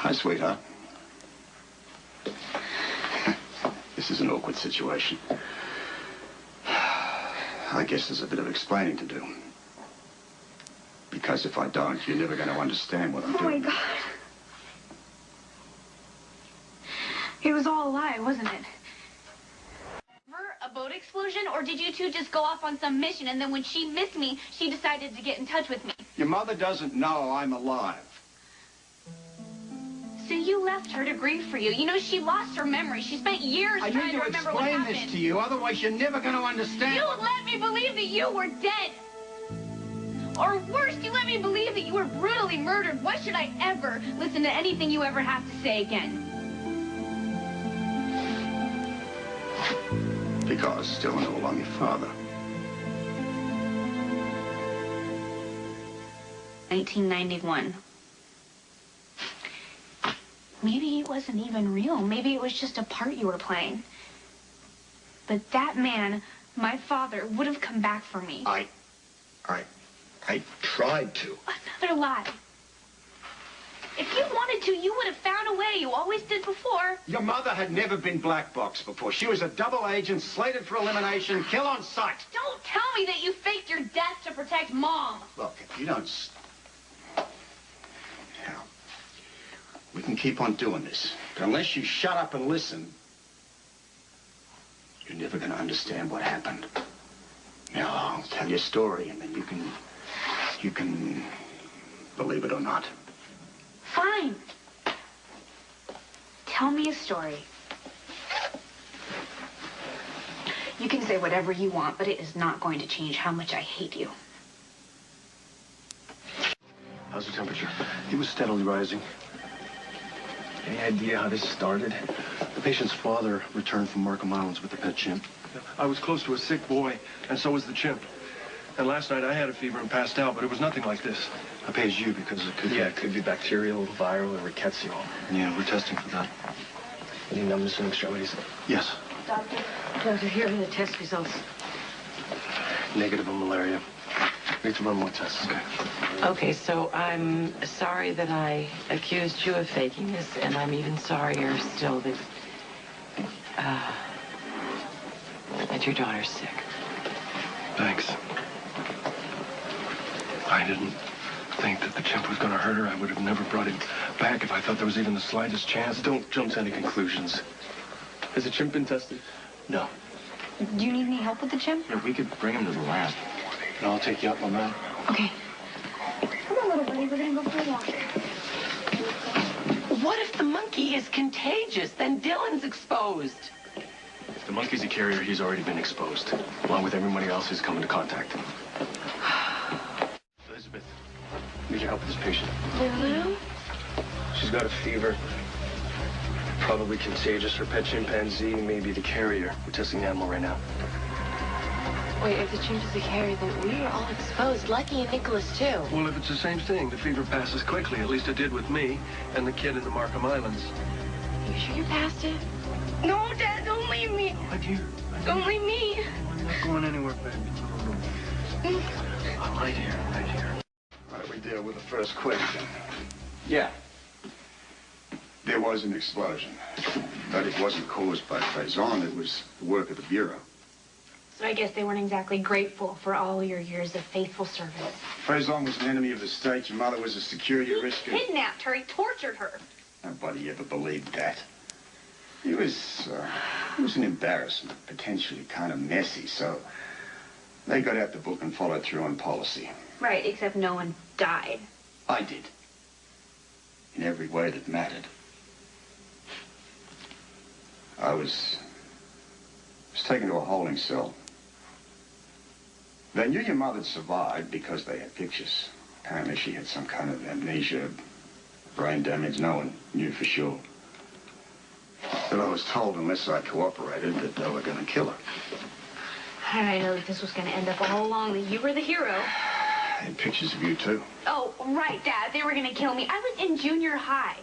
Hi, sweetheart. This is an awkward situation. I guess there's a bit of explaining to do. Because if I don't, you're never going to understand what I'm doing. Oh, my God. It was all a lie, wasn't it? A boat explosion, or did you two just go off on some mission and then when she missed me, she decided to get in touch with me? Your mother doesn't know I'm alive. So you left her to grieve for you. You know, she lost her memory. She spent years trying to remember what happened. I need to explain this to you, otherwise you're never going to understand. You let me believe that you were dead. Or worse, you let me believe that you were brutally murdered. Why should I ever listen to anything you ever have to say again? Because still no longer your father. 1991. Maybe it wasn't even real. Maybe it was just a part you were playing. But that man, my father, would have come back for me. I tried to. Another lie. If you wanted to, you would have found a way. You always did before. Your mother had never been black boxed before. She was a double agent, slated for elimination, kill on sight. Don't tell me that you faked your death to protect Mom. Look, if you don't... Now, we can keep on doing this. But unless you shut up and listen, you're never going to understand what happened. Now, I'll tell you a story, and then you can believe it or not. Fine. Tell me a story. You can say whatever you want, but it is not going to change how much I hate you. How's the temperature? It was steadily rising. Any idea how this started? The patient's father returned from Markham Islands with the pet chimp. I was close to a sick boy, and so was the chimp. And last night I had a fever and passed out, but it was nothing like this. I pays you because it could be... Yeah, it could be bacterial, viral, or rickettsial. Yeah, we're testing for that. Any numbness in extremities? Yes. Doctor, here are the test results. Negative on malaria. We need to run more tests. Okay. Okay, so I'm sorry that I accused you of faking this, and I'm even sorrier still that your daughter's sick. Thanks. I didn't think that the chimp was going to hurt her. I would have never brought him back if I thought there was even the slightest chance. Don't jump to any conclusions. Has the chimp been tested? No. Do you need any help with the chimp? Yeah, we could bring him to the lab. And I'll take you up on that. Okay. Come on, little buddy. We're going to go for a walk. What if the monkey is contagious? Then Dylan's exposed. If the monkey's a carrier, he's already been exposed, along with everybody else who's come into contact. Elizabeth, need your help with this patient. Lulu? She's got a fever. Probably contagious. Her pet chimpanzee may be the carrier. We're testing the animal right now. Wait, if the chimp is a carrier, then we are all exposed. Lucky and Nicholas, too. Well, if it's the same thing, the fever passes quickly. At least it did with me and the kid in the Markham Islands. You sure you passed it? No, Dad, don't leave me. I'm here. Don't leave me. I'm not going anywhere, baby. No. I'm right here, right here. All right, we deal with the first question. Yeah. There was an explosion, but it wasn't caused by Faison. It was the work of the Bureau. So I guess they weren't exactly grateful for all your years of faithful service. Faison was an enemy of the state. Your mother was a security risk. He kidnapped her. He tortured her. Nobody ever believed that. He was an embarrassment, potentially kind of messy, so they got out the book and followed through on policy. Right, except no one died. I did. In every way that mattered. I was taken to a holding cell. They knew your mother'd survived because they had pictures. Apparently she had some kind of amnesia, brain damage. No one knew for sure. But I was told unless I cooperated that they were going to kill her. I know that this was going to end up all along, that you were the hero. I had pictures of you, too. Oh, right, Dad. They were going to kill me. I was in junior high.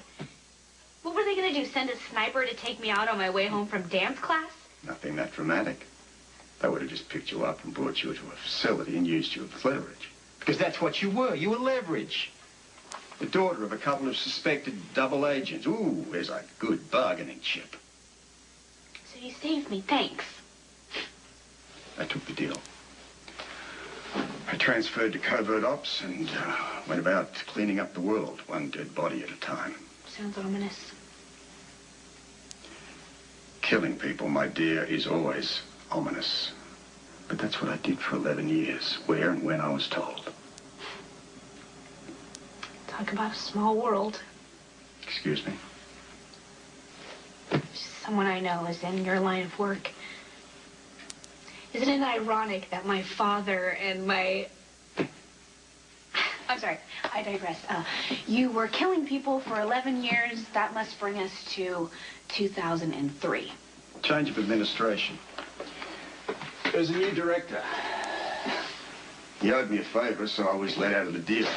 What were they going to do, send a sniper to take me out on my way home from dance class? Nothing that dramatic. They would have just picked you up and brought you to a facility and used you as leverage. Because that's what you were. You were leverage. The daughter of a couple of suspected double agents. Ooh, there's a good bargaining chip. So you saved me, thanks. I took the deal. I transferred to covert ops and went about cleaning up the world, one dead body at a time. Sounds ominous. Killing people, my dear, is always ominous. But that's what I did for 11 years, where and when I was told. Talk about a small world. Excuse me? Someone I know is in your line of work. Isn't it ironic that my father and my... I'm sorry, I digress. You were killing people for 11 years. That must bring us to 2003. Change of administration. There's a new director. He owed me a favor, so I was let out of the deal.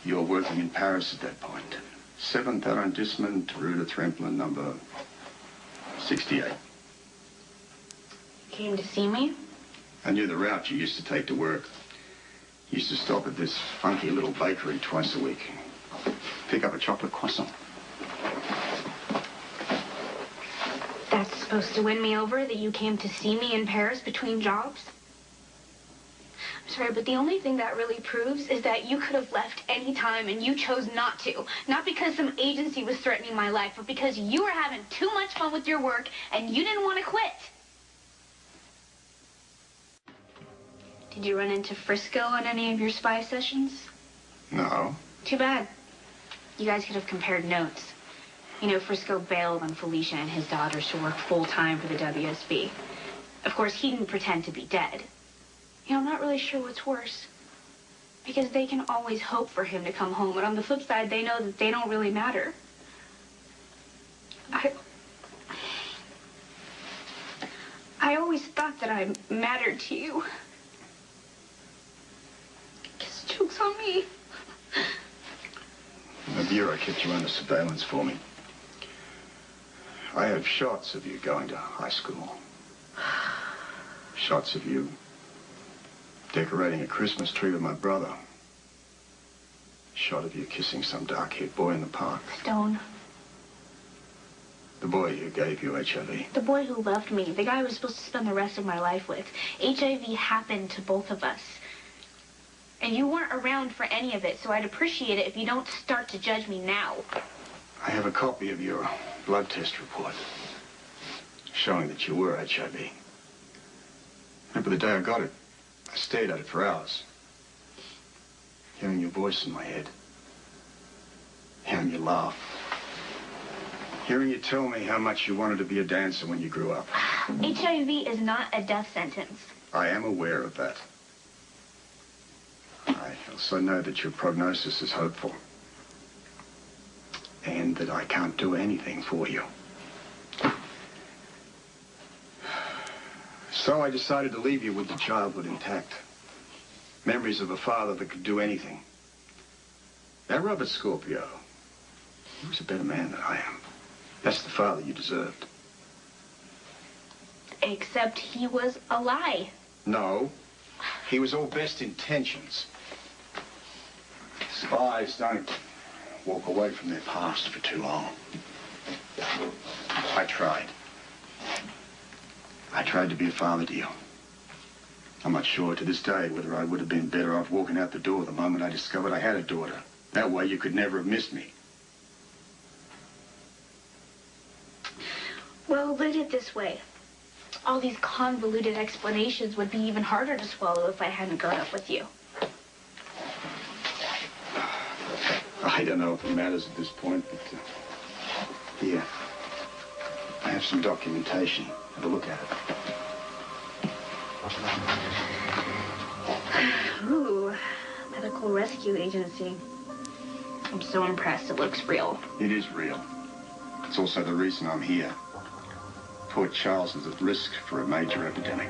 You were working in Paris at that point. 7th arrondissement, Rue de Tremplin, number 68. You came to see me? I knew the route you used to take to work. You used to stop at this funky little bakery twice a week. Pick up a chocolate croissant. That's supposed to win me over, that you came to see me in Paris between jobs? I'm sorry, but the only thing that really proves is that you could have left any time and you chose not to. Not because some agency was threatening my life, but because you were having too much fun with your work and you didn't want to quit. Did you run into Frisco on any of your spy sessions? No. Too bad. You guys could have compared notes. You know, Frisco bailed on Felicia and his daughters to work full-time for the WSB. Of course, he didn't pretend to be dead. You know, I'm not really sure what's worse. Because they can always hope for him to come home, but on the flip side, they know that they don't really matter. I always thought that I mattered to you. Guess joke's on me. The Bureau kept you under surveillance for me. I have shots of you going to high school. Shots of you decorating a Christmas tree with my brother. Shot of you kissing some dark-haired boy in the park. Stone. The boy who gave you HIV. The boy who loved me. The guy I was supposed to spend the rest of my life with. HIV happened to both of us. And you weren't around for any of it, so I'd appreciate it if you don't start to judge me now. I have a copy of your blood test report showing that you were HIV. Remember the day I got it? I stared at it for hours. Hearing your voice in my head. Hearing you laugh. Hearing you tell me how much you wanted to be a dancer when you grew up. HIV is not a death sentence. I am aware of that. I also know that your prognosis is hopeful. And that I can't do anything for you. So I decided to leave you with the childhood intact. Memories of a father that could do anything. That Robert Scorpio, he was a better man than I am. That's the father you deserved. Except he was a lie. No, he was all best intentions. Spies don't walk away from their past for too long. I tried. I tried to be a father to you. I'm not sure to this day whether I would have been better off walking out the door the moment I discovered I had a daughter. That way you could never have missed me. Well, look at it this way. All these convoluted explanations would be even harder to swallow if I hadn't grown up with you. I don't know if it matters at this point, but here, I have some documentation. Have a look at it. Ooh, medical rescue agency. I'm so impressed. It looks real. It is real. It's also the reason I'm here. Port Charles is at risk for a major epidemic.